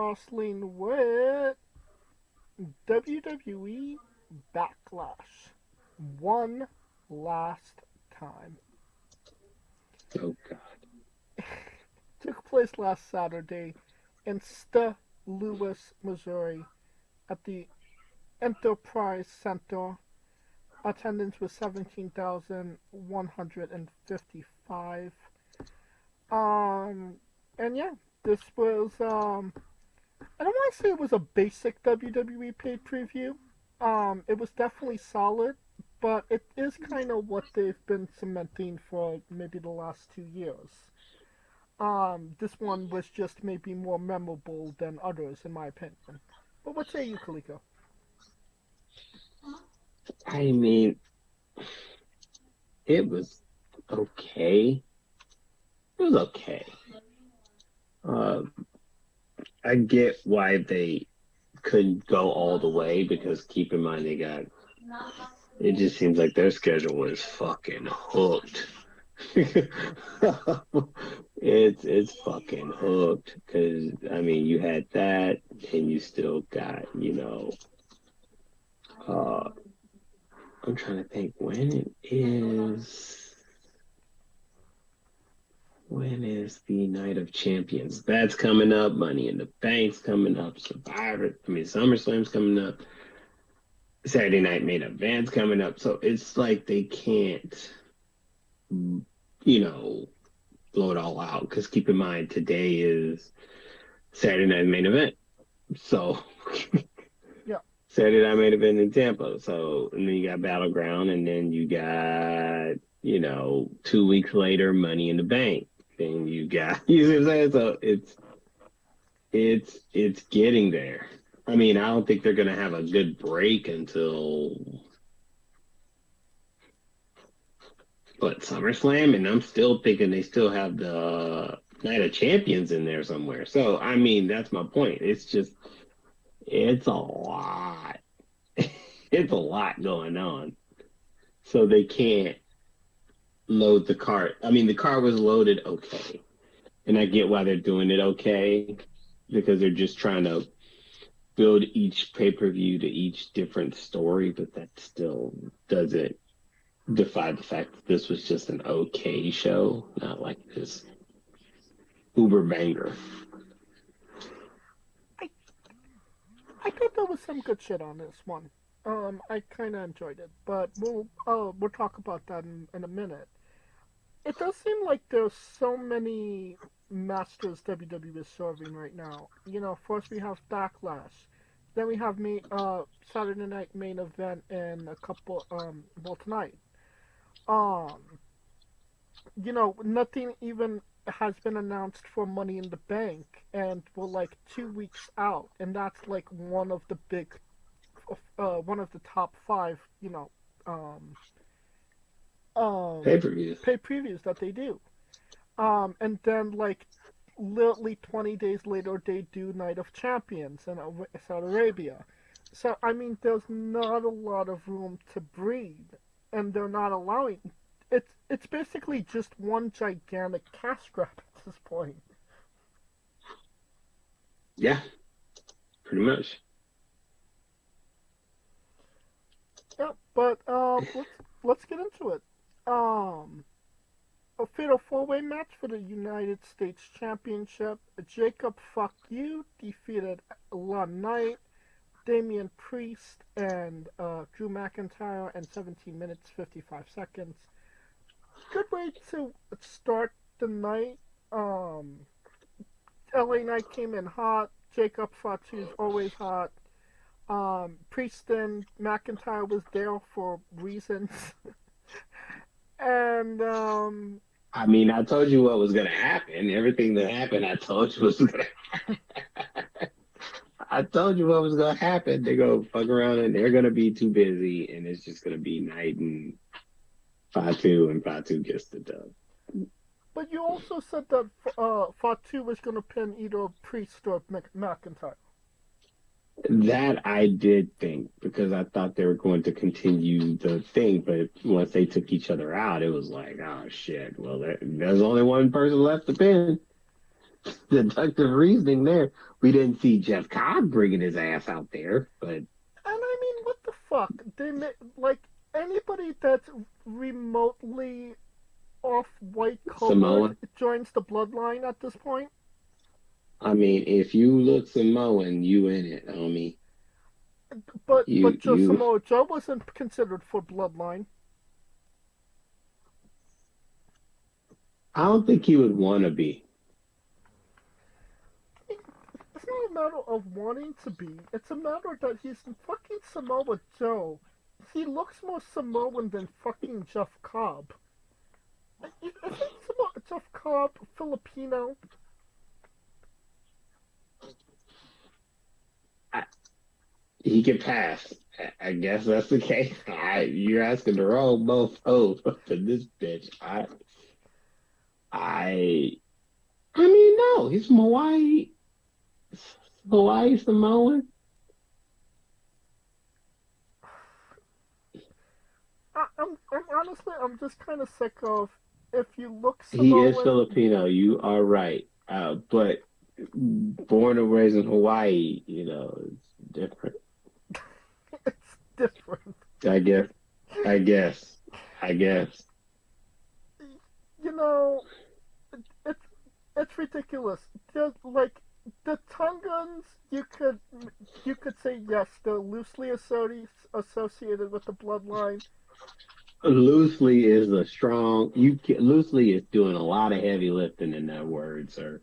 wrestling with WWE Backlash. One last time. Oh God. Took place last Saturday in St. Louis, Missouri at the Enterprise Center. Attendance was 17,155. Um, and yeah, this was, I don't want to say it was a basic WWE pay per view. It was definitely solid, but it is kind of what they've been cementing for maybe the last 2 years. This one was just maybe more memorable than others, in my opinion. But what say you, Kaliko? I mean, it was okay. It was okay. Uh, I get why they couldn't go all the way because keep in mind they got. It just seems like their schedule is fucking hooked. It's fucking hooked because I mean you had that and you still got uh I'm trying to think when is the Night of Champions? That's coming up. Money in the Bank's coming up. SummerSlam's coming up. Saturday Night Main Event's coming up. So it's like they can't, you know, blow it all out. Because keep in mind, today is Saturday Night Main Event. So Yeah, Saturday Night Main Event in Tampa. So and then you got Battleground, and then you got 2 weeks later Money in the Bank. Then you got you see what I'm saying. So it's getting there. I mean, I don't think they're gonna have a good break until SummerSlam, and I'm still thinking they still have the Night of Champions in there somewhere. So I mean, that's my point. It's a lot. It's a lot going on. So they can't load the cart. I mean, the cart was loaded okay, and I get why they're doing it okay because they're just trying to build each pay per view to each different story, but that still doesn't defy the fact that this was just an okay show, not like this uber banger. I I thought there was some good shit on this one. I kind of enjoyed it, but we'll talk about that in a minute. It does seem like there's so many masters WWE is serving right now. First we have Backlash, then we have Saturday Night Main Event and a couple well tonight. Um, Nothing even has been announced for Money in the Bank, and we're like 2 weeks out, and that's like one of the top five, um, Pay um, per views. pay previews that they do. And then like literally 20 days later, they do Night of Champions in Saudi Arabia. So I mean, there's not a lot of room to breathe, and they're not allowing. It's basically just one gigantic cash grab at this point. Yeah, pretty much. Yeah, but let's get into it. Um, a fatal four-way match for the United States Championship. Jacob Fuck You defeated Lon Knight, Damian Priest, and Drew McIntyre in 17 minutes 55 seconds. Good way to start the night. LA Knight came in hot. Jacob Fatu is always hot. Priest and McIntyre was there for reasons. and I mean, I told you what was gonna happen. Everything that happened, I told you was gonna. I told you what was gonna happen. They go fuck around and they're gonna be too busy, and it's just gonna be Knight and Fatu, and Fatu gets the dub. but you also said that Fatu was going to pin either Priest or McIntyre. That I did think because I thought they were going to continue the thing, but once they took each other out, it was like, oh shit. Well, there's only one person left to pin. deductive reasoning there. We didn't see Jeff Cobb bringing his ass out there, but And I mean, what the fuck? Like anybody that's remotely off white colored Samoa. joins the bloodline at this point. I mean, if you look Samoan, you in it, homie. But Joe You. Samoa Joe wasn't considered for bloodline. I don't think he would want to be. It's not a matter of wanting to be. It's a matter that he's fucking Samoa Joe. He looks more Samoan than fucking Jeff Cobb. Isn't Jeff Cobb Filipino? He can pass. I guess that's the case. You're asking the wrong mofo for this bitch. I, I mean, no, he's from Hawaii. Hawaii Samoan. I'm honestly, I'm just kind of sick of if you look He is Samoan. Filipino. You are right. But born and raised in Hawaii, it's different. It's different. I guess. I guess. I guess. You know, it's it's ridiculous. Just like the Tongans, you could say yes, they're loosely associated with the bloodline. Loosely is a strong. Loosely is doing a lot of heavy lifting in that word, sir.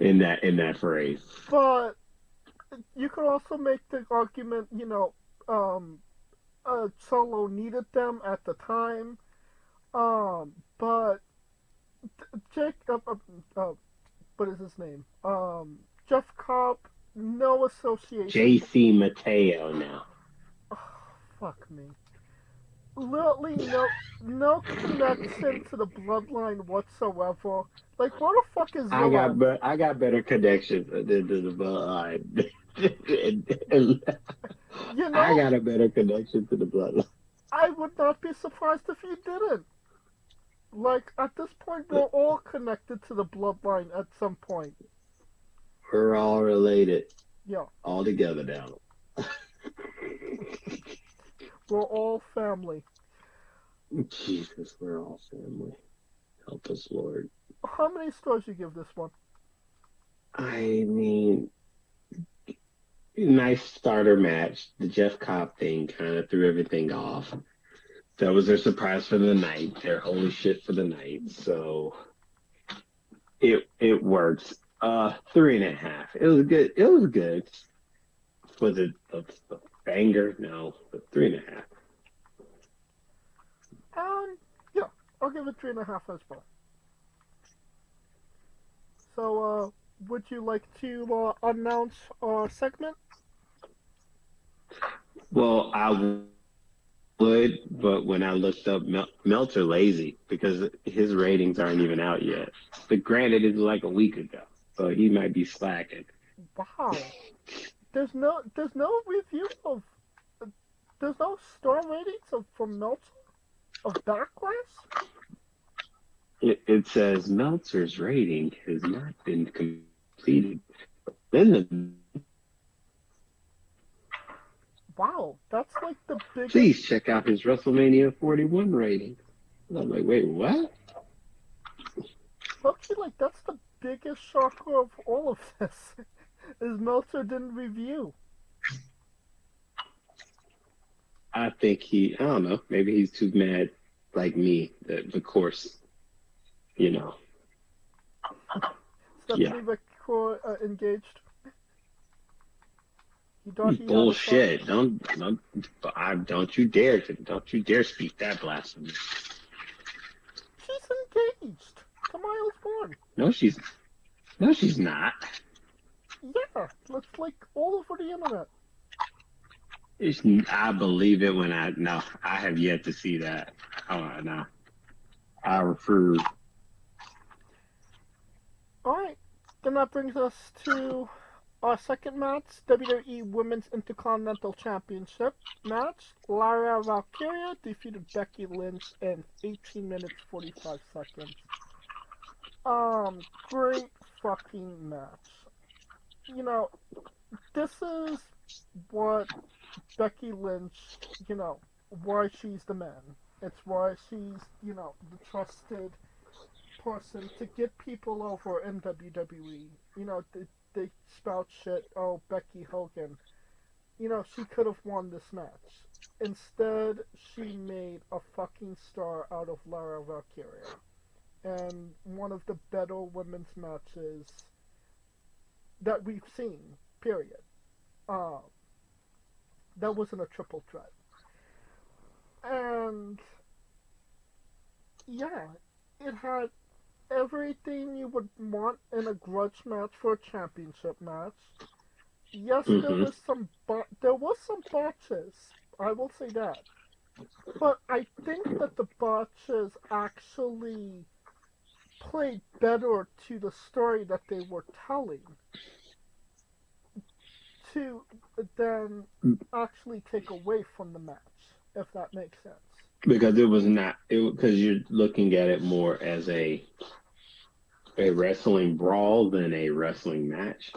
In that phrase. But you could also make the argument, Solo needed them at the time. But Jake, what is his name? Jeff Cobb, no association. J.C. Mateo now. Oh, fuck me. Literally no connection to the bloodline whatsoever. Like, what the fuck is Zillow? I got better connections than the bloodline. You I know, got a better connection to the bloodline. I would not be surprised if you didn't. Like, at this point, we're all connected to the bloodline at some point. We're all related, Yeah, all together now. we're all family. Jesus, we're all family. Help us, Lord. How many stars you give this one? I mean, nice starter match. The Jeff Cobb thing kind of threw everything off. That was their surprise for the night. Their holy shit for the night. So it works. 3.5. It was good. It was good. Was it a banger? No, but 3.5. Yeah, I'll give it 3.5 as well. So, would you like to announce our segment? Well, I would, but when I looked up, Meltzer lazy because his ratings aren't even out yet. But granted, it's like a week ago, so he might be slacking. Wow. There's no review of, there's no star ratings from Meltzer of Backlash. It says Meltzer's rating has not been completed. Then Wow, that's like the biggest. please check out his WrestleMania 41 rating. And I'm like, wait, what? Actually, like that's the biggest shocker of all of this. Is Meltzer didn't review. I think I don't know, maybe he's too mad like me, the course, you know. Stephanie McCoy engaged. He thought he Bullshit! Don't you dare speak that blasphemy. She's engaged to Miles Bourn. No, she's not. Yeah, it's like all over the internet. I believe it when I have yet to see that. Oh no, I refuse. All right, then that brings us to our second match, WWE Women's Intercontinental Championship match. Lara Valkyria defeated Becky Lynch in 18 minutes 45 seconds. Great fucking match. You know, this is what Becky Lynch, why she's the man. It's why she's, the trusted person to get people over in WWE. They spout shit. Oh, Becky Hogan. She could have won this match. Instead, she made a fucking star out of Lara Valkyria. And one of the better women's matches that we've seen, period. Um, that wasn't a triple threat. And yeah, it had everything you would want in a grudge match for a championship match. Yes, there Mm-hmm. was some botches. I will say that. But I think that the botches actually played better to the story that they were telling to than actually take away from the match, if that makes sense. Because it was not it because you're looking at it more as a wrestling brawl than a wrestling match.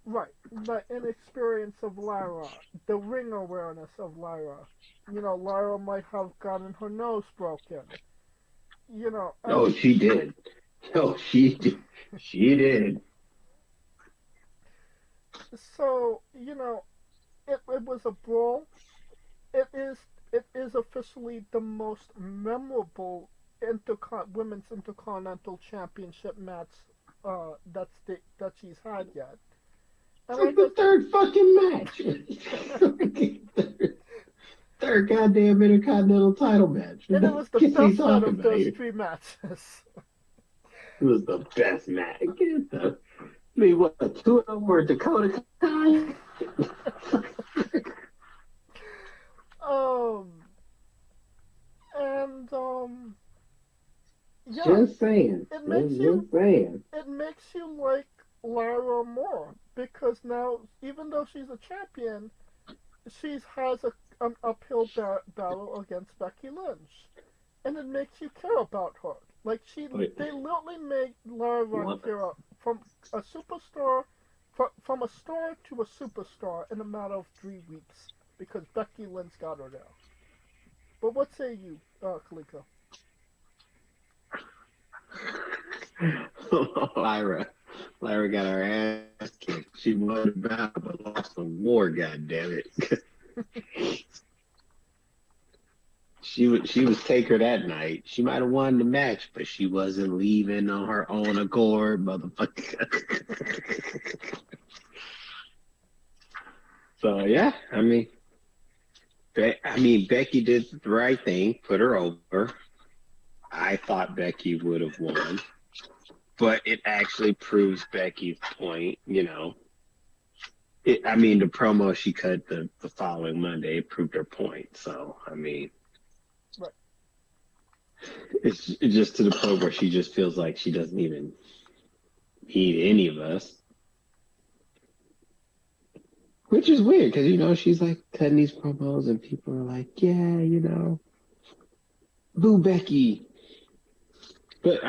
Right. The inexperience of Lyra, the ring awareness of Lyra. Lyra might have gotten her nose broken. And Oh, she did. Oh, she did. She did. so, it was a brawl. It is it is officially the most memorable women's intercontinental championship match that she's had yet. It's And like like I the third fucking match. Third goddamn intercontinental title match. What and it the was the fuck are you best out talking of about those here? three matches. It was the best match. Get the, I mean, what, two of them were Dakota Kai? um and yeah, Just saying. it makes you Just saying. it makes you like Lyra more because now even though she's a champion, she has an uphill battle against Becky Lynch, and it makes you care about her. Like Wait, they literally made Lara what? Valkyria from a superstar, from a star to a superstar in a matter of 3 weeks because Becky Lynch got her there. But what say you, Kaliko? Lyra. Lyra got her ass kicked. She won the battle, but lost some more, goddammit. She was Taker that night. She might have won the match, but she wasn't leaving on her own accord, motherfucker. So yeah, Becky did the right thing, put her over. I thought Becky would have won, but it actually proves Becky's point. The promo she cut the following Monday proved her point. So Right. it's just to the point where she just feels like she doesn't even need any of us. Which is weird because, she's like cutting these promos and people are like, yeah, boo Becky. But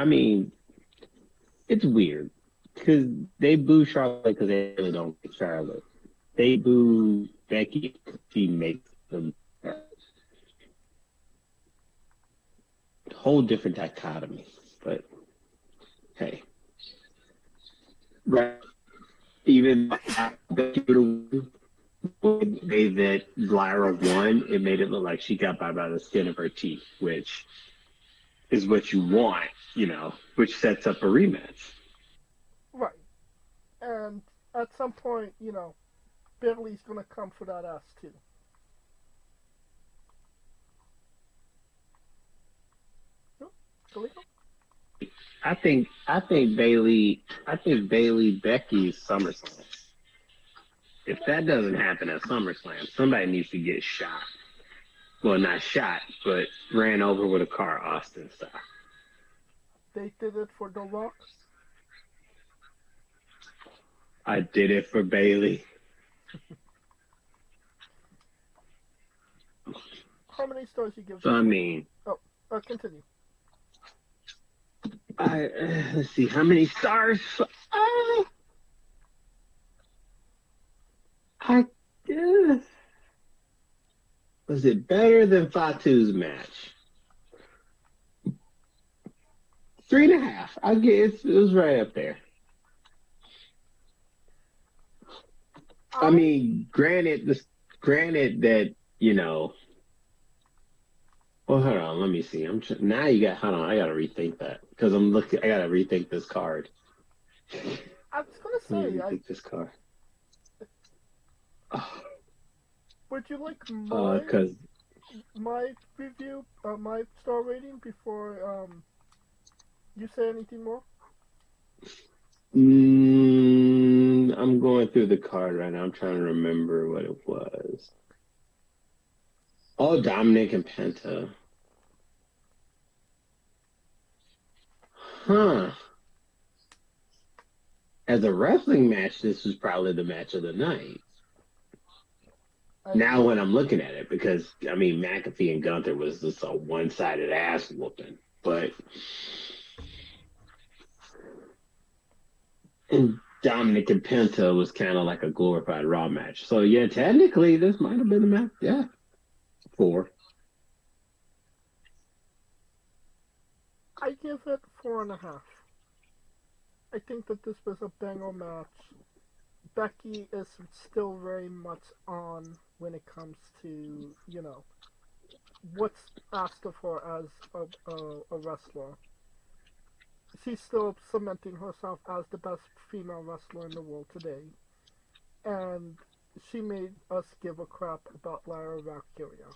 it's weird because they boo Charlotte because they really don't like Charlotte. They boo Becky because she makes them a whole different dichotomy. But hey, right. Even Becky the way that Lyra won, it made it look like she got by the skin of her teeth, which is what you want, which sets up a rematch. Right. And at some point, Bailey's gonna come for that ass too. Oh, Kaliko? I think Bailey Becky's SummerSlam. If that doesn't happen at SummerSlam, somebody needs to get shot. Well, not shot, but ran over with a car, Austin style. They did it for The Rock. I did it for Bailey. How many stars you give So this one? Oh, continue. let's see, how many stars? Uh, I guess. Was it better than Fatu's match? 3.5. I guess it was right up there. I I mean, granted that Well, hold on. Let me see. Now you got. Hold on. I gotta rethink that because I'm looking. I gotta rethink this card. I was gonna Let me say, rethink this card. would you like Because my review, my star rating before you say anything more? I'm going through the card right now. I'm trying to remember what it was. Oh, Dominic and Penta. Huh. As a wrestling match, this was probably the match of the night. I Now, agree. when I'm looking at it, because I mean, McAfee and Gunther was just a one-sided ass whooping, but and Dominic and Penta was kind of like a glorified Raw match. So yeah, technically, this might have been the match. Yeah, 4. I give it 4.5. I think that this was a banger match. Becky is still very much on when it comes to what's asked of her as a wrestler. She's still cementing herself as the best female wrestler in the world today, and she made us give a crap about Lyra Valkyria,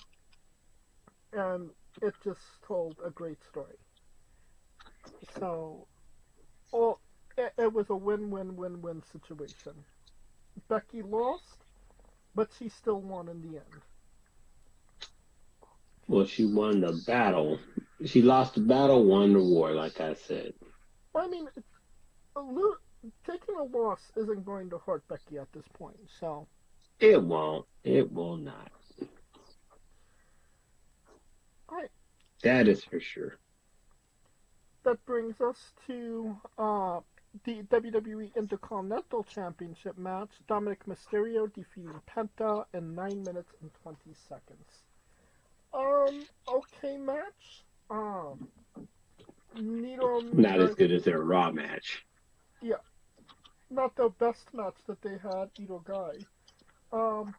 and it just told a great story. So, all it was a win-win-win-win situation. Becky lost, but she still won in the end. Well, she won the battle. She lost the battle, won the war, like I said. Well, I mean, a lo- taking a loss isn't going to hurt Becky at this point. So, It won't. It will not. I That is for sure. that brings us to the WWE Intercontinental Championship match. Dominic Mysterio defeating Penta in 9 minutes and 20 seconds. Okay match. Neither, Not as good as their Raw match. yeah, not the best match that they had either guy.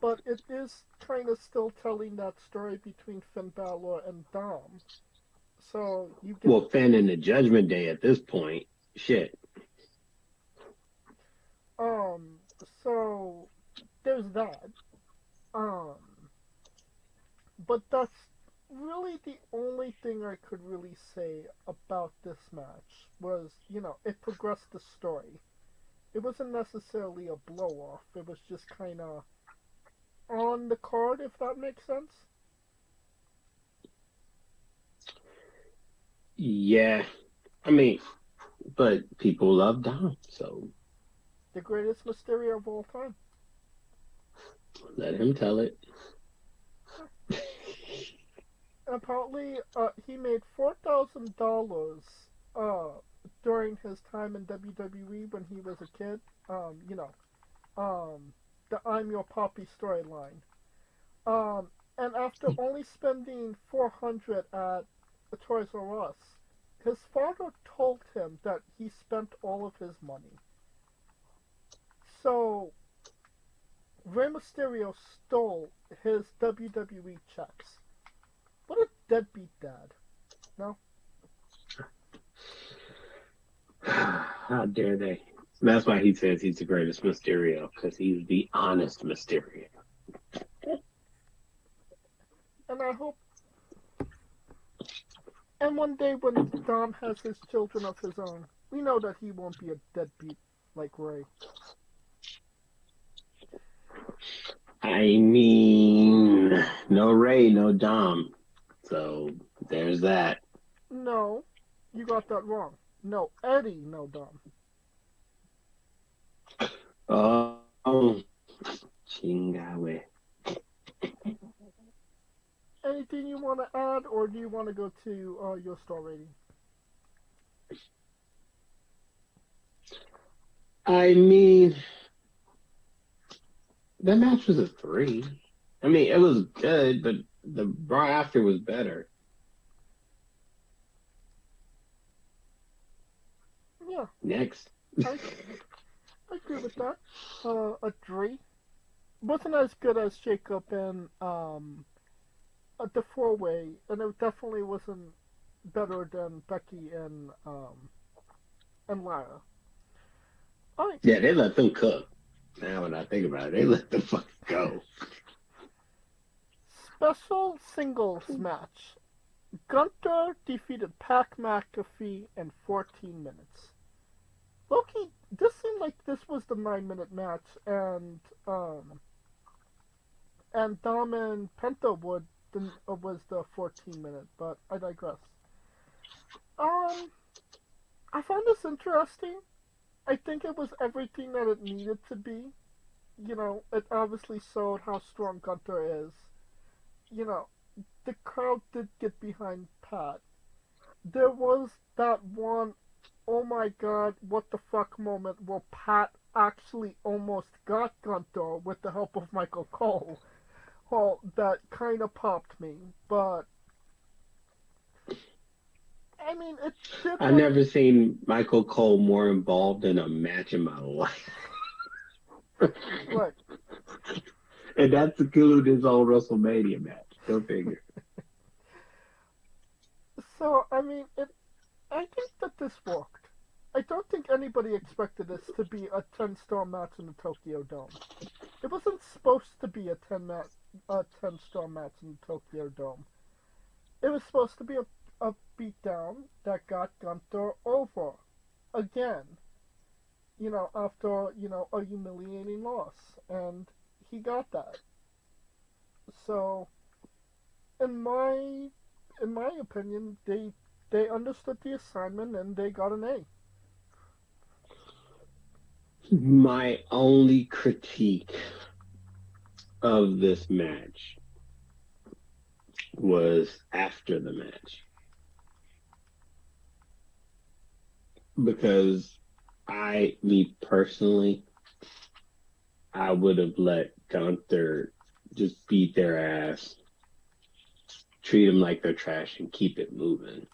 But it is kind of still telling that story between Finn Balor and Dom. So you get Well, Finn in the Judgment Day at this point, shit. um. So there's that. Um. But that's really the only thing I could really say about this match was, it progressed the story. It wasn't necessarily a blow off. It was just kind of on the card, if that makes sense. Yeah, I mean, but people love Dom, so The greatest Mysterio of all time. let him tell it. Apparently, he made $4,000 uh, during his time in WWE when he was a kid. Um, the "I'm Your Poppy" storyline. Um, and after only spending 400 at a Toys R Us, his father told him that he spent all of his money. So Rey Mysterio stole his WWE checks. What a deadbeat dad. No? How dare they? That's why he says he's the greatest Mysterio, because he's the honest Mysterio. And I hope. And one day when Dom has his children of his own, we know that he won't be a deadbeat like Ray. I mean, no Ray, no Dom. So there's that. No, you got that wrong. No Eddie, no Dom. Oh, chingawe. Anything you want to add, or do you want to go to your star rating? I mean, that match was a three. I mean, it was good, but the Raw after was better. Yeah, Next. I, I agree with that. A Dre wasn't as good as Jacob and the four way, and it definitely wasn't better than Becky and Lara. All right, Yeah, they let them cook. Now when I think about it, they let them fucking go. special singles match. Gunther defeated Pat McAfee in 14 minutes. Loki, this seemed like this was the 9 minute match, and Dom and Penta was the 14 minute, but I digress. Um, I found this interesting. I think it was everything that it needed to be. It obviously showed how strong Gunther is. You know, the crowd did get behind Pat. There was that one, oh my god, what the fuck moment where Pat actually almost got Gunther with the help of Michael Cole. Well, that kind of popped me, but I mean, it did I've what. never seen Michael Cole more involved in a match in my life. Right. And that's including his own WrestleMania match. Go figure. So, I mean, I think that this worked. I don't think anybody expected this to be a 10-star match in the Tokyo Dome. It wasn't supposed to be a 10-star match in the Tokyo Dome. It was supposed to be a beatdown that got Gunther over again. After a humiliating loss, and he got that. So, in my in my opinion, they understood the assignment and they got an A. My only critique of this match was after the match because me personally, I would have let Gunther just beat their ass, treat them like they're trash, and keep it moving.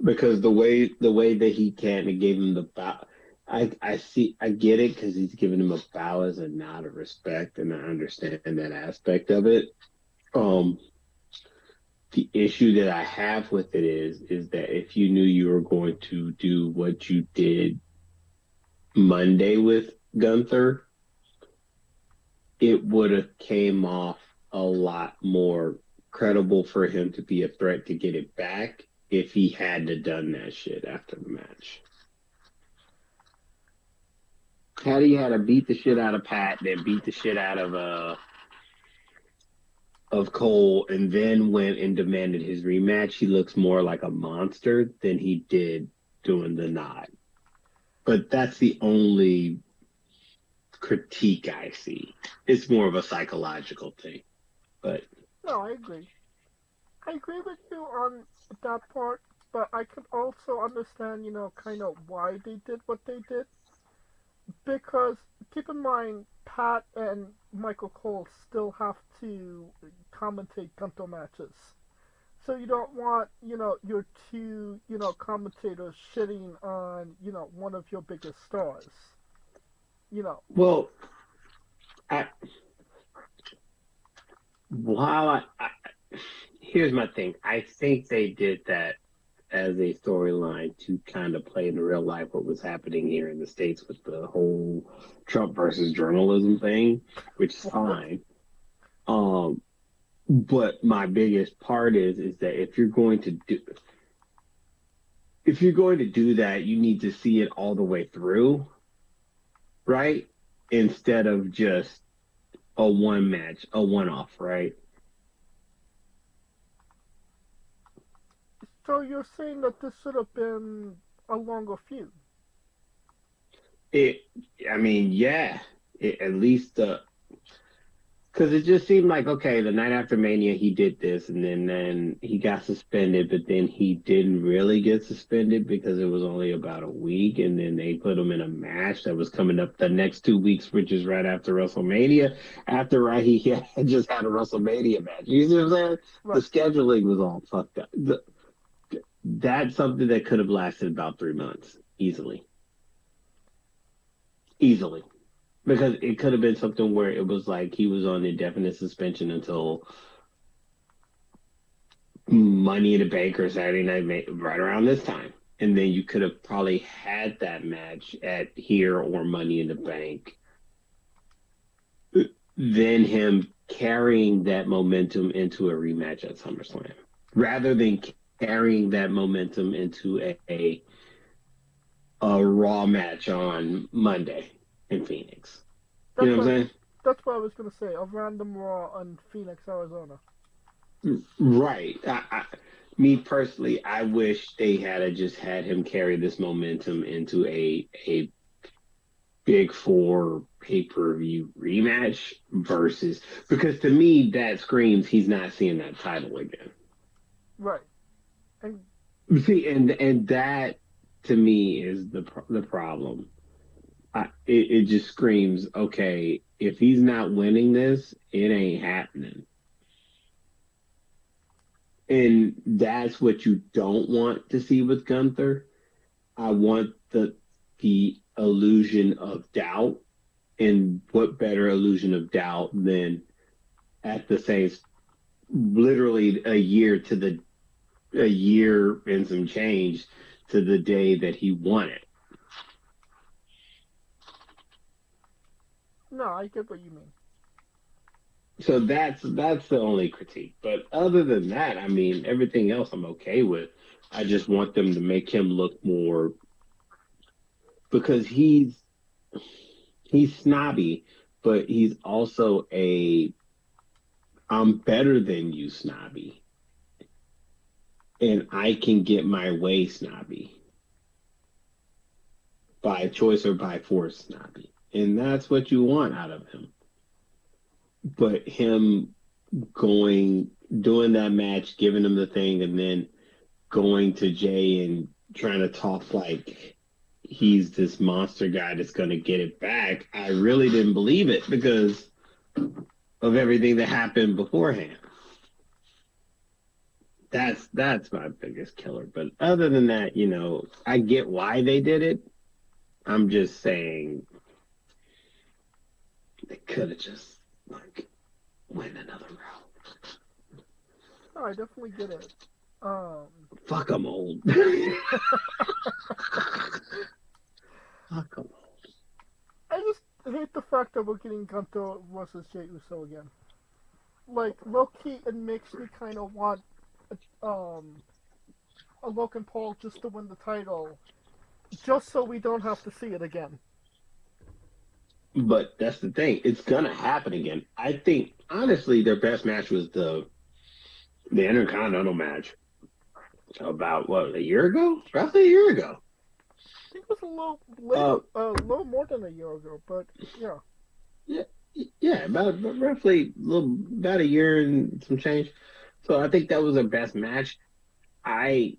Because the way that he can and gave him the bow, I get it because he's giving him a bow as a nod of respect, and I understand that aspect of it. Um, the issue that I have with it is that if you knew you were going to do what you did Monday with Gunther, it would have came off a lot more credible for him to be a threat to get it back if he hadn't done that shit after the match. Had he had to beat the shit out of Pat, then beat the shit out of Cole, and then went and demanded his rematch, he looks more like a monster than he did doing the nod. But that's the only critique I see. It's more of a psychological thing. But No, I agree. I agree with you on that part, but I could also understand, kind of why they did what they did. Because keep in mind, Pat and Michael Cole still have to commentate Gunto matches. So you don't want, your two, commentators shitting on, one of your biggest stars. You know, well, I, while here's my thing. I think they did that as a storyline to kind of play in real life what was happening here in the States with the whole Trump versus journalism thing, which is fine. Um, but my biggest part is that if you're going to do that, you need to see it all the way through, right? Instead of just a one match, a one off, right? so you're saying that this should have been a longer feud. It, I mean, yeah, at least Because it just seemed like, okay, the night after Mania, he did this, and then he got suspended, but then he didn't really get suspended because it was only about a week, and then they put him in a match that was coming up the next 2 weeks, which is right after WrestleMania. After he had just had a WrestleMania match. You see what I'm saying? The Right. scheduling was all fucked up. That's something that could have lasted about 3 months, easily. Easily. Because it could have been something where it was like he was on indefinite suspension until Money in the Bank or Saturday Night right around this time. And then you could have probably had that match at here or Money in the Bank. Then him carrying that momentum into a rematch at SummerSlam. Rather than carrying that momentum into a Raw match on Monday in Phoenix. You That's know what what I'm that's what I was gonna say. A random Raw in Phoenix, Arizona. saying? Right. Me personally, I wish they had just had him carry this momentum into a Big Four pay-per-view rematch versus, because to me that screams he's not seeing that title again. Right. And See, and that to me is the problem. It just screams, okay, if he's not winning this, it ain't happening. And that's what you don't want to see with Gunther. I want the illusion of doubt, and what better illusion of doubt than at the same, literally a year and some change to the day that he won it. no, I get what you mean. So that's the only critique. But other than that, I mean, everything else I'm okay with. I just want them to make him look more, because he's snobby, but he's also a I'm better than you snobby, and I can get my way snobby by choice or by force snobby, and that's what you want out of him. But him going doing that match, giving him the thing, and then going to Jay and trying to talk like he's this monster guy that's going to get it back, I really didn't believe it because of everything that happened beforehand. That's my biggest killer. But other than that, I get why they did it. I'm just saying they could have just like went another route. No, I definitely get it. Um, Fuck, I'm old. Fuck 'em. I just hate the fact that we're getting Gunther versus Jey Uso again. Like low key, it makes me kind of want um a Logan Paul just to win the title, just so we don't have to see it again. But that's the thing. It's gonna happen again. I think honestly, their best match was the Intercontinental match about what, a year ago, roughly a year ago. I think it was a little Uh, later, a little more than a year ago, but yeah. yeah, yeah, about roughly about a year and some change. So I think that was their best match. I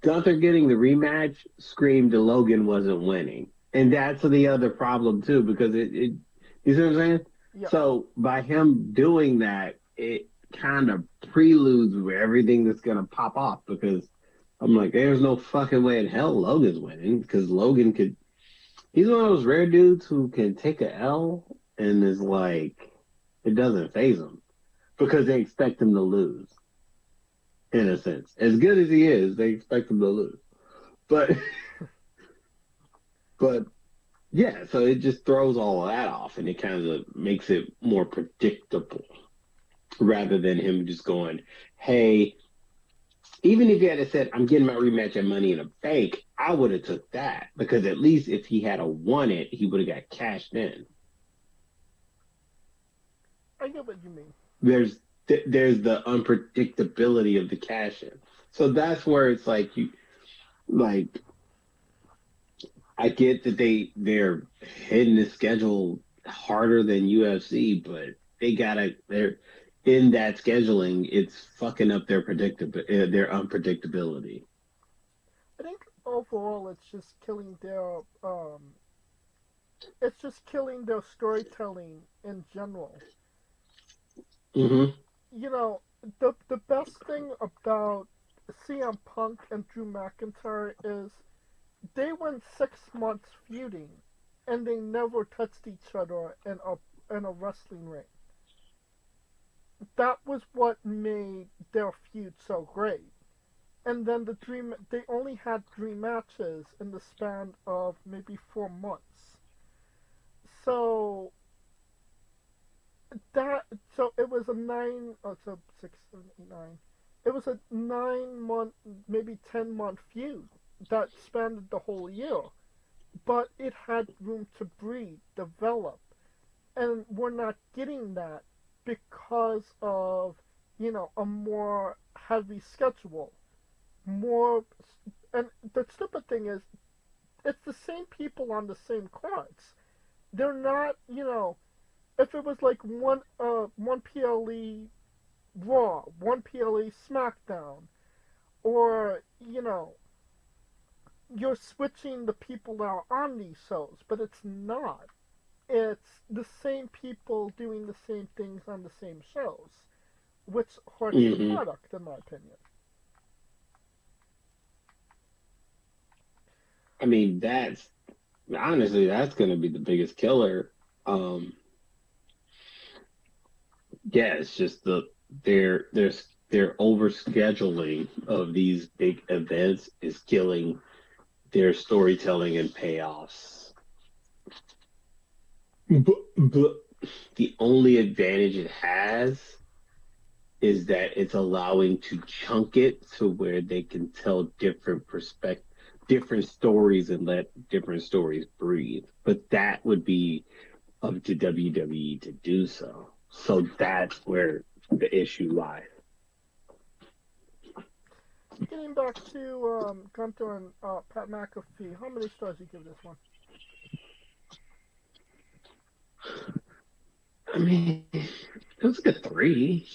Gunther getting the rematch screamed that Logan wasn't winning, and that's the other problem too, because it you see what I'm saying? Yeah, So by him doing that, it kind of preludes with everything that's gonna pop off, because I'm like, there's no fucking way in hell Logan's winning, because Logan could. He's one of those rare dudes who can take a L and is like, it doesn't phase him because they expect him to lose. In a sense, as good as he is, they expect him to lose. But but yeah, so it just throws all of that off, and it kind of makes it more predictable rather than him just going, "Hey, even if he had said I'm getting my rematch at Money in a Bank, I would have took that, because at least if he had a won it, he would have got cashed in." I get what you mean. There's the unpredictability of the cash in, so that's where it's like you like I get that they're hitting the schedule harder than UFC, but they're in that scheduling. It's fucking up their unpredictability. I think overall it's just killing their storytelling in general. Hmm. You know, the best thing about CM Punk and Drew McIntyre is they went 6 months feuding, and they never touched each other in a wrestling ring. That was what made their feud so great. And then they only had 3 matches in the span of maybe 4 months. So that so it was a nine so 6, 7, 8, 9. It was a 9 month, maybe 10 month feud that spanned the whole year, but it had room to breathe, develop, and we're not getting that because of a more heavy schedule, more. And the stupid thing is, it's the same people on the same cards. They're not, if it was like one PLE Raw, one PLE SmackDown, or you're switching the people that are on these shows, but it's not. It's the same people doing the same things on the same shows, which hurts the Hmm. product, in my opinion. I mean, that's going to be the biggest killer. Um, yeah, it's just their overscheduling of these big events is killing their storytelling and payoffs. But the only advantage it has is that it's allowing to chunk it to where they can tell different stories and let different stories breathe. But that would be up to WWE to do so. So that's where the issue lies. Getting back to Gunther and Pat McAfee, how many stars do you give this one? I mean, it was like a three.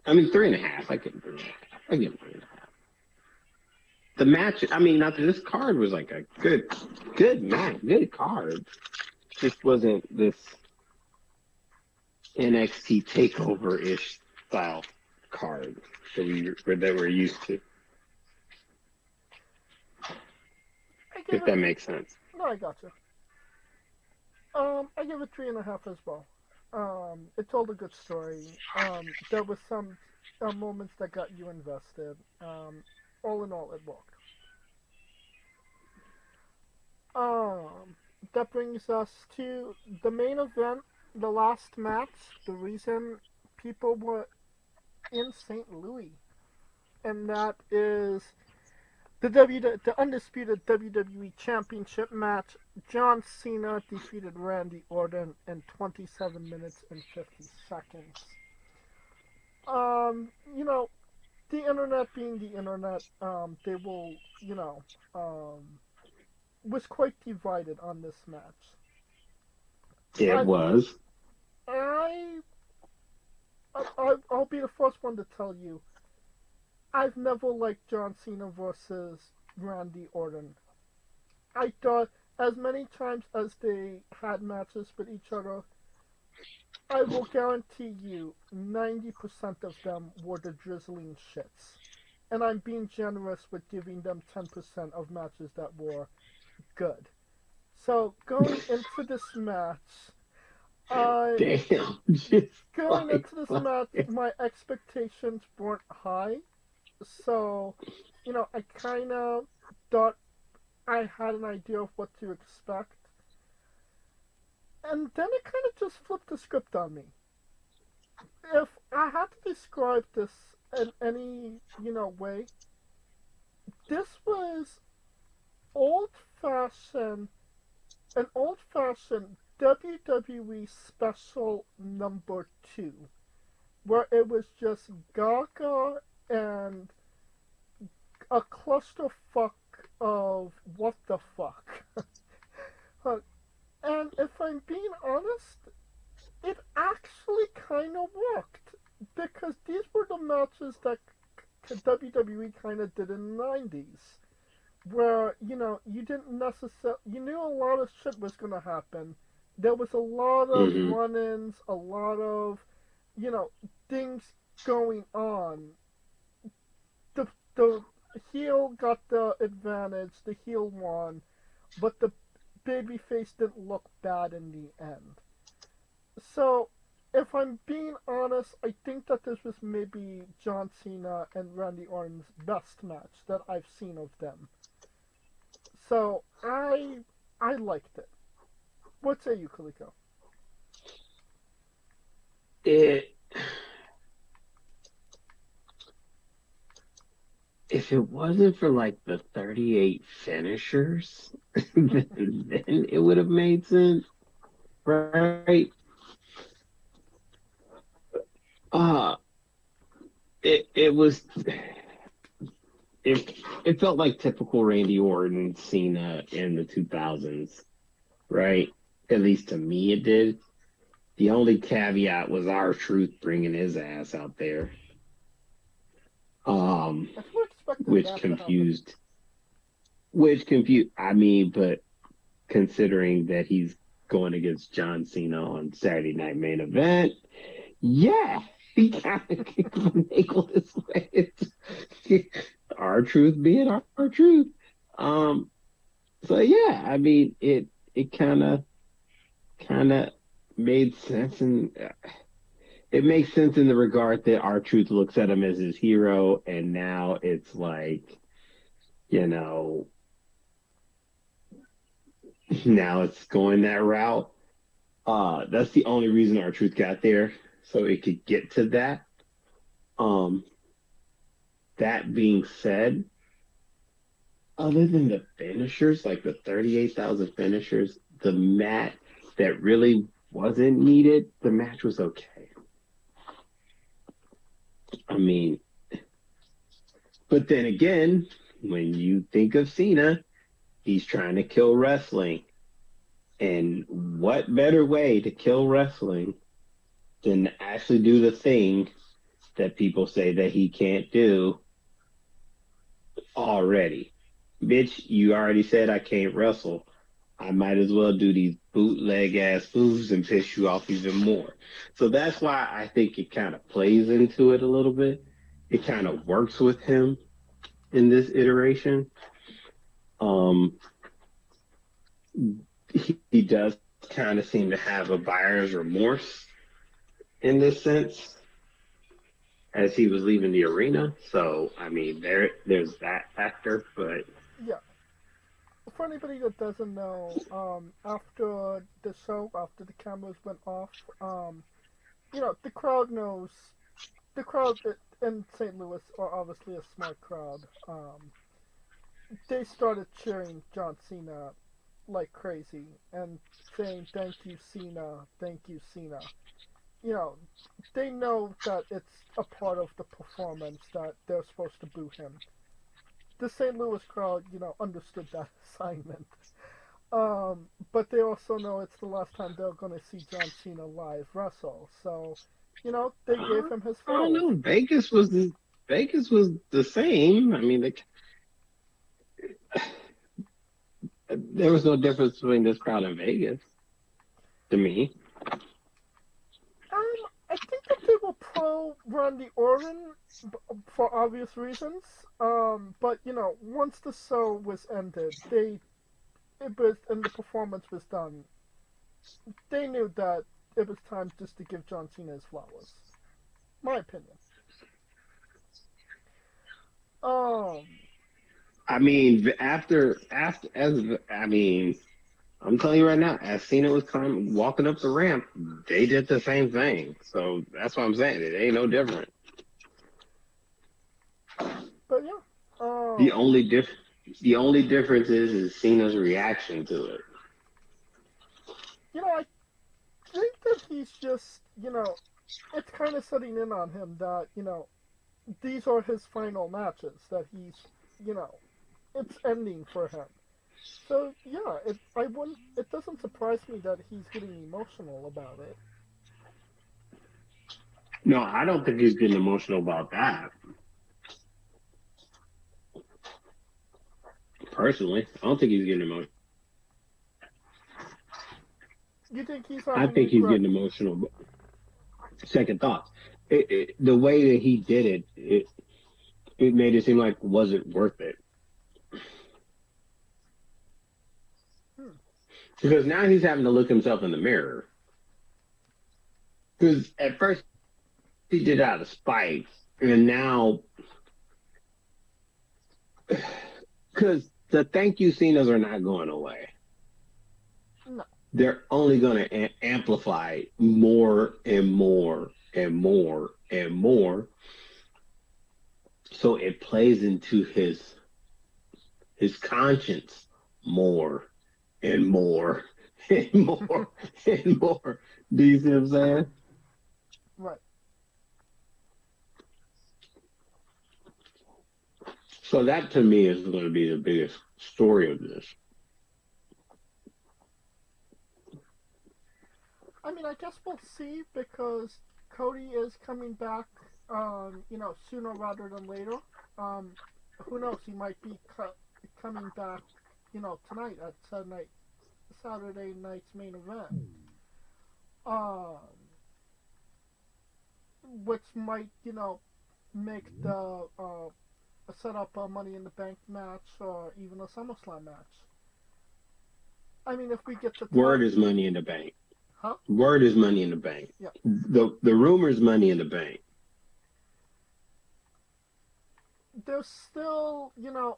I mean, three and a half. I give him three and a half. I give him three and a half. The match, I mean, not this card was like a good match, good card. Just wasn't this NXT takeover ish style card that we're used to, I give if it. that makes sense. No, I got you. I give it 3.5 as well. It told a good story. There was some moments that got you invested. All in all, it worked. Um, that brings us to the main event, the last match. The reason people were in St. Louis, and that is the undisputed WWE Championship match. John Cena defeated Randy Orton in 27 minutes and 50 seconds. Um, you know, the internet being the internet, they will, was quite divided on this match. It I, was. I, I'll be the first one to tell you, I've never liked John Cena versus Randy Orton. I thought as many times as they had matches with each other, I will guarantee you 90% of them were the drizzling shits. And I'm being generous with giving them 10% of matches that were good. So I Damn. Just going like into this match, fucking. my expectations weren't high. So, I kind of thought I had an idea of what to expect. And then it kind of just flipped the script on me. If I had to describe this in any, way, this was old fashioned, an old fashioned WWE special number two, where it was just Gaga and a clusterfuck of what the fuck. And if I'm being honest, it actually kind of worked because these were the matches that WWE kind of did in the 90s, where you didn't necessarily you knew a lot of shit was gonna happen. There was a lot of Hmm. run-ins, a lot of you know things going on. The heel got the advantage, the heel won, but the babyface didn't look bad in the end. So, if I'm being honest, I think that this was maybe John Cena and Randy Orton's best match that I've seen of them. So I liked it. What say you, Kaliko? It if it wasn't for like the 38 finishers, then it would have made sense, right? Uh it was it it felt like typical Randy Orton Cena in the 2000s, right? At least to me it did. The only caveat was R-Truth bringing his ass out there, um, I fully expected which that to happen. confused, which confused. I mean, but considering that he's going against John Cena on Saturday Night Main Event, yeah, he kind of finagled his way. R-Truth being R-Truth. Um, so yeah, I mean, it kind of made sense, and it makes sense in the regard that R-Truth looks at him as his hero, and now it's like, you know, now it's going that route. That's the only reason R-Truth got there, so it could get to that. Um, that being said, other than the finishers, like the 38,000 finishers, the match that really wasn't needed, the match was okay. I mean, but then again, when you think of Cena, he's trying to kill wrestling. And what better way to kill wrestling than to actually do the thing that people say that he can't do already? Bitch, you already said I can't wrestle. I might as well do these bootleg ass moves and piss you off even more. So that's why I think it kind of plays into it a little bit. It kind of works with him in this iteration. Um, he does kind of seem to have a buyer's remorse in this sense as he was leaving the arena. So I mean, there's that factor, but Yeah. For anybody that doesn't know, after the show, after the cameras went off, the crowd knows. The crowd in St. Louis are obviously a smart crowd. They started cheering John Cena like crazy and saying, "Thank you, Cena. Thank you, Cena." You know, they know that it's a part of the performance that they're supposed to boo him. The St. Louis crowd, understood that assignment. But they also know it's the last time they're going to see John Cena live wrestle. So, they gave I, him his I don't flowers. know. Vegas was the same. I mean, there was no difference between this crowd and Vegas to me. I think that they were pro Randy Orton for obvious reasons. But once the show was ended, it was and the performance was done. They knew that it was time just to give John Cena his flowers. My opinion. Um, I mean, after as I mean, I'm telling you right now, as Cena was coming walking up the ramp, they did the same thing. So that's what I'm saying. It ain't no different. but yeah. The Um, only diff the only difference is Cena's reaction to it. I think that he's just, it's kind of setting in on him that, these are his final matches that he's, you know, it's ending for him. So yeah, it doesn't surprise me that he's getting emotional about it. No, I don't think he's getting emotional about that. Personally, I don't think he's getting emotional. You think he's I having think he's regret? getting emotional. Second thoughts. The way that he did it made it seem like was it worth it? Hmm. Because now he's having to look himself in the mirror. Because at first he did it out of spite, and now because the thank you Cenas are not going away. No. They're only going to amplify more and more and more and more. So it plays into his conscience more and more and more and more. Do you see what I'm saying? Right. So that to me is going to be the biggest story of this. I mean, I guess we'll see because Cody is coming back. Sooner rather than later. Um, who knows? He might be coming back. Tonight at Saturday night's main event. Um, which might make the set up a Money in the Bank match or even a SummerSlam match. I mean, if we get the time, Word is money in the bank. huh? Word is money in the bank. Yeah. The rumors money in the bank. There's still,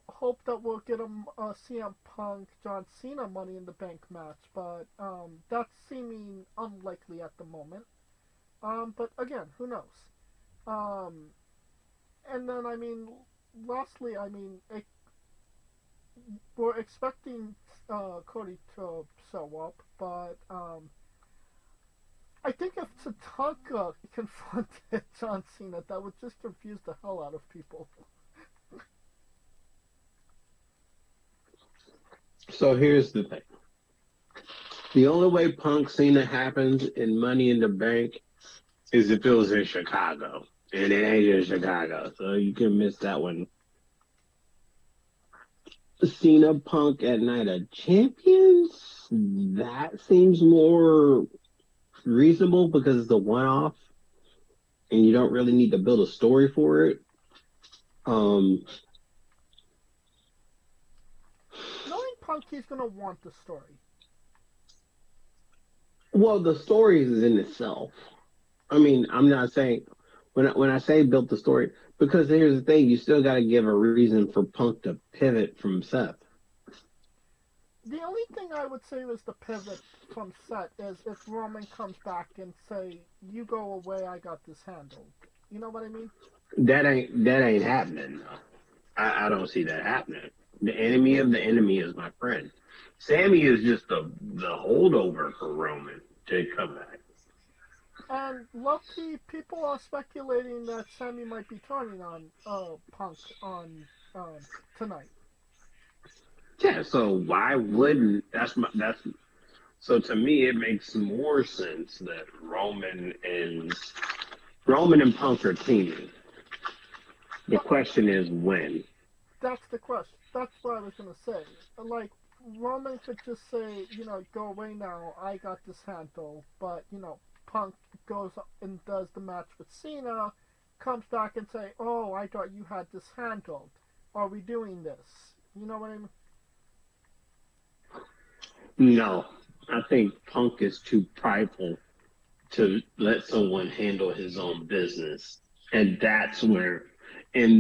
hope that we'll get a CM Punk John Cena Money in the Bank match, but that's seeming unlikely at the moment. But again, who knows? Um, and then I mean, lastly, I mean, we're expecting Cody to show up, but I think if Tatanka confronted John Cena, that would just confuse the hell out of people. So here's the thing. The only way Punk Cena happens in Money in the Bank is if it was in Chicago. And it ain't in Chicago. So you can miss that one. Cena Punk at Night of Champions? That seems more reasonable because it's a one off and you don't really need to build a story for it. Um Knowing Punk, he's gonna want the story. well the story is in itself. I mean, I'm not saying when I say built the story, because here's the thing, you still got to give a reason for Punk to pivot from Seth. The only thing I would say was the pivot from Set is if Roman comes back and say, "You go away, I got this handled." You know what I mean? That ain't happening. Though. I don't see that happening. The enemy of the enemy is my friend. Sammy is just the holdover for Roman to come back. And low-key, people are speculating that Sammy might be turning on Punk on tonight. Yeah, so why wouldn't that's so to me it makes more sense that Roman and Punk are teaming. The But question is when. that's the question. That's what I was gonna say. Like Roman could just say, go away now. I got this handle. But Punk goes and does the match with Cena, comes back and say, "Oh, I thought you had this handled. Are we doing this?" You know what I mean? No, I think Punk is too prideful to let someone handle his own business. And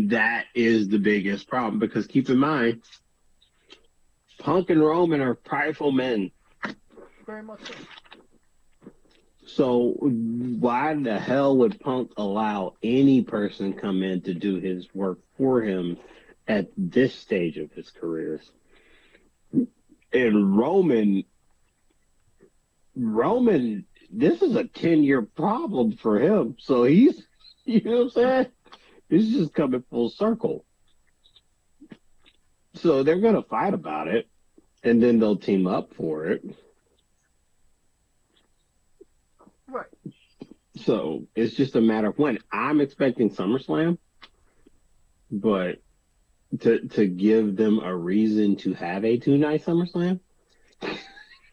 that is the biggest problem because keep in mind, Punk and Roman are prideful men. Very much so. So why the hell would Punk allow any person come in to do his work for him at this stage of his career? And Roman, this is a 10-year problem for him. So he's, you know what I'm saying? It's just coming full circle. So they're gonna fight about it, and then they'll team up for it. Right. So it's just a matter of when. I'm expecting SummerSlam, but to give them a reason to have a 2 night SummerSlam.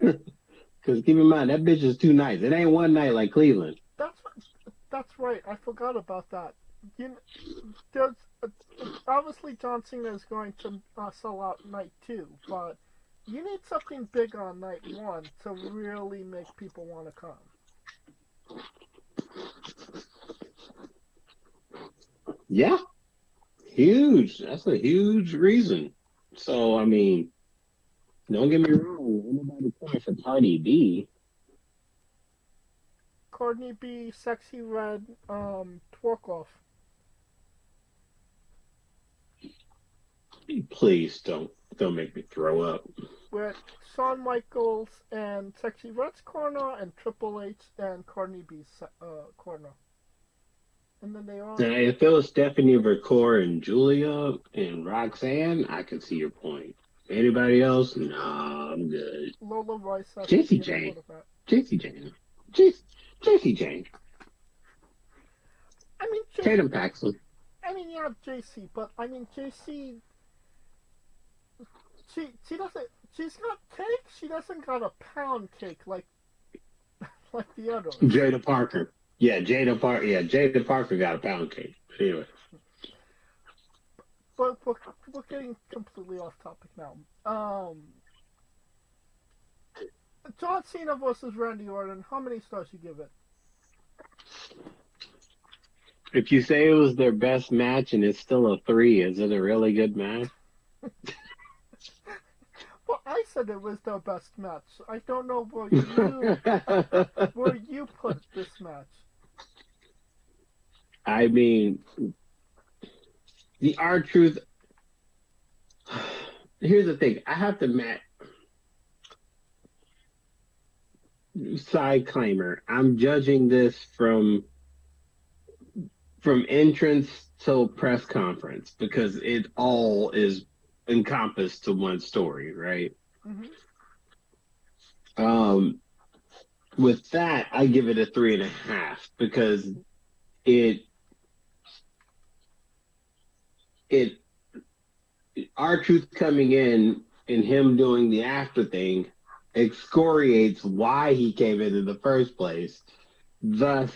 Because keep in mind that bitch is 2 nights. It ain't one night like Cleveland. That's that's right. I forgot about that. You there's obviously John Cena is going to sell out night two, but you need something big on night one to really make people want to come. Yeah, huge. That's a huge reason. So I mean, don't get me wrong. Anybody point for Cardi B? Courtney B, Sexy Red, Twerk Off. Please don't make me throw up. With Shawn Michaels and Sexy Red's corner and Triple H and Courtney B's corner. And then they Now, all if it was Stephanie Vercor and Julia and Roxanne, I could see your point. Anybody else? Nah, I'm good. Lola Rice has to JC be in the Jane. quarterback. JC Jane. JC Jane. I mean, Tatum Paxton. I mean, yeah, JC, but I mean, JC, she doesn't. She's got cake. She doesn't got a pound cake like the others. Jada Parker. Yeah, Jada Parker. Yeah, Jada Parker got a pound cake. Anyway. But we're getting completely off topic now. John Cena versus Randy Orton. How many stars you give it? If you say it was their best match and it's still a 3, is it a really good match? Well, I said it was their best match. I don't know where you put this match. I mean, the R-Truth. Here's the thing. I have to match. Side claimer. I'm judging this from entrance to press conference because it all is encompassed to one story, right? Hmm. Um, with that, I give it a 3.5 because it it R-Truth coming in and him doing the after thing excoriates why he came in the first place, thus,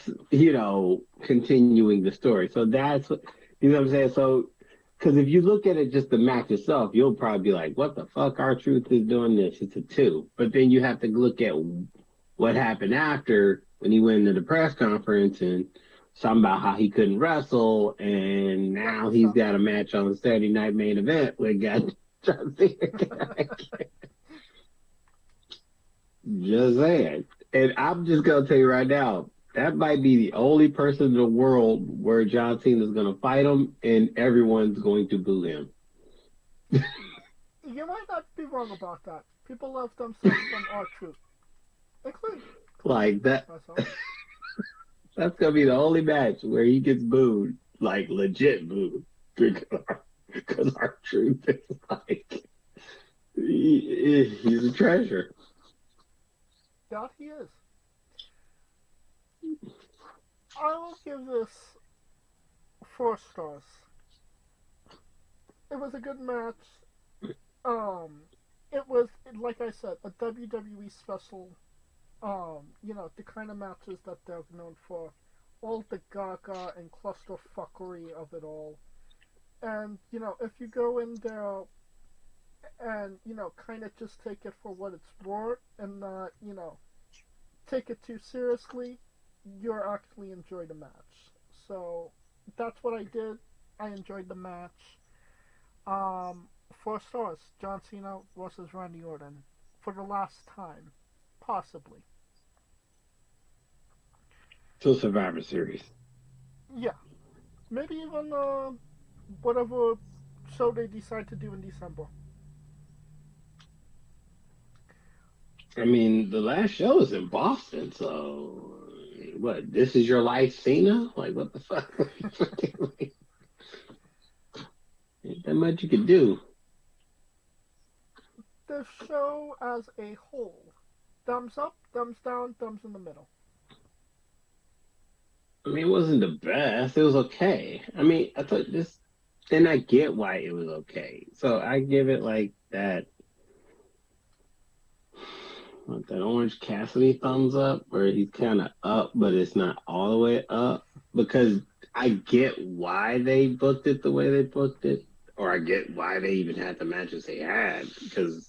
continuing the story. So that's what, what I'm saying? So, because if you look at it just the match itself, you'll probably be like, what the fuck? R-Truth is doing this. It's a 2. But then you have to look at what happened after when he went to the press conference and something about how he couldn't wrestle, and now Right. he's So got a match on the Saturday Night Main Event with got John Cena. Just saying. And I'm just gonna tell you right now, that might be the only person in the world where John Cena is gonna fight him, and everyone's going to boo him. you might not be wrong about that. People love themselves some R-Truth, including Like that. myself. That's gonna be the only match where he gets booed, like legit booed, because our truth is like he's a treasure. That he is. I will give this 4 stars. It was a good match. It was like I said, a WWE special. The kind of matches that they're known for, all the gaga and clusterfuckery of it all. And if you go in there and kind of just take it for what it's worth and not take it too seriously, you'll actually enjoy the match. So that's what I did. I enjoyed the match. 4 stars. John Cena versus Randy Orton for the last time, possibly. To Survivor Series. Yeah, maybe even whatever show they decide to do in December. I mean, the last show is in Boston, so what? This is your life, Cena? Like, what the fuck? Ain't that much you can do. the show as a whole. Thumbs up, thumbs down, thumbs in the middle. I mean, it wasn't the best. It was okay. I mean, I thought this, and I get why it was okay. So I give it like that, like that Orange Cassidy thumbs up, where he's kind of up, but it's not all the way up. Because I get why they booked it the way they booked it, or I get why they even had the matches they had. Because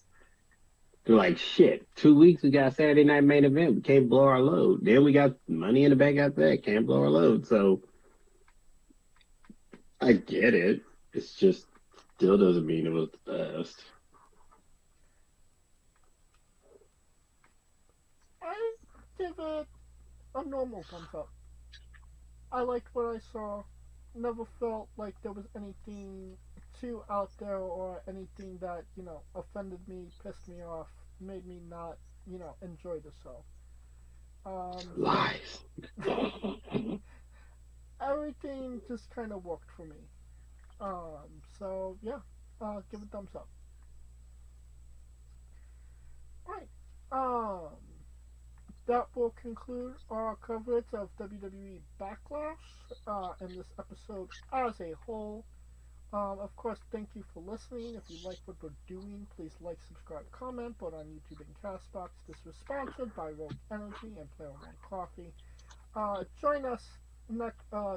they're like, shit, 2 weeks we got a Saturday night main event. We can't blow our load. Then we got Money in the Bank after that. Can't blow our load. So I get it. It's just still doesn't mean it was the best. I give it a normal thumbs up. I liked what I saw. Never felt like there was anything too out there or anything that, offended me, pissed me off, made me not, enjoy the show. Lies. Everything just kind of worked for me. So yeah, give it a thumbs up. Right. That will conclude our coverage of WWE Backlash in this episode as a whole. Of course, thank you for listening. If you like what we're doing, please like, subscribe, comment, both on YouTube and Castbox. This was sponsored by Rogue Energy and Player One Coffee. Join us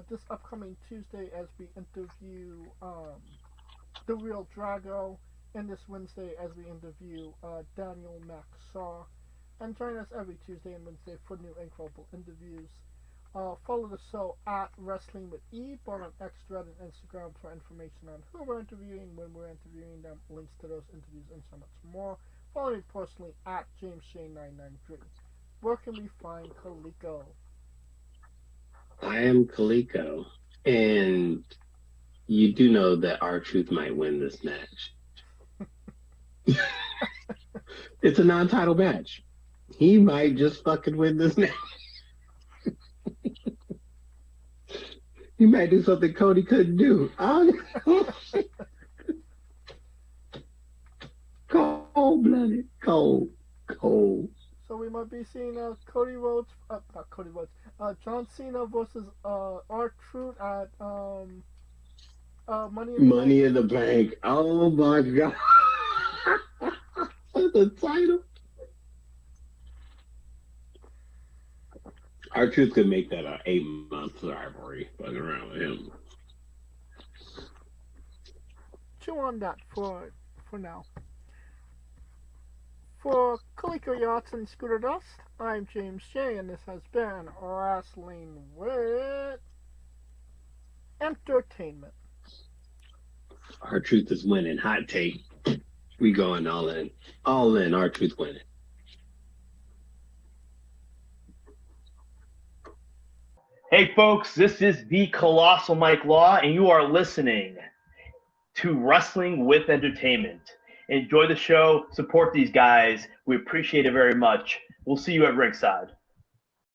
this upcoming Tuesday as we interview the Real Drago, and this Wednesday as we interview Daniel Maxar. And join us every Tuesday and Wednesday for new incredible interviews. Follow the show at Wrestling with E, both on X, Thread, and Instagram for information on who we're interviewing, when we're interviewing them, links to those interviews, and so much more. Follow me personally at JamesShay993. Where can we find Kaliko? I am Kaliko, and you do know that R-Truth might win this match. It's a non-title match. He might just fucking win this match. He might do something Cody couldn't do. Cold-blooded. Cold. So we might be seeing Cody Rhodes, not Cody Rhodes, John Cena versus R-Truth at Money in the Bank. Oh my god. The title. R-Truth could make that an 8-month rivalry, fucking around with him. Chew on that for now. For Kaliko Yachts and Scooter Dust, I'm James J, and this has been Wrestling with Entertainment. R-Truth is winning. Hot take. We going all in. All in. R-Truth winning. Hey folks, this is the Colossal Mike Law, and you are listening to Wrestling with Entertainment. Enjoy the show, support these guys. We appreciate it very much. We'll see you at ringside.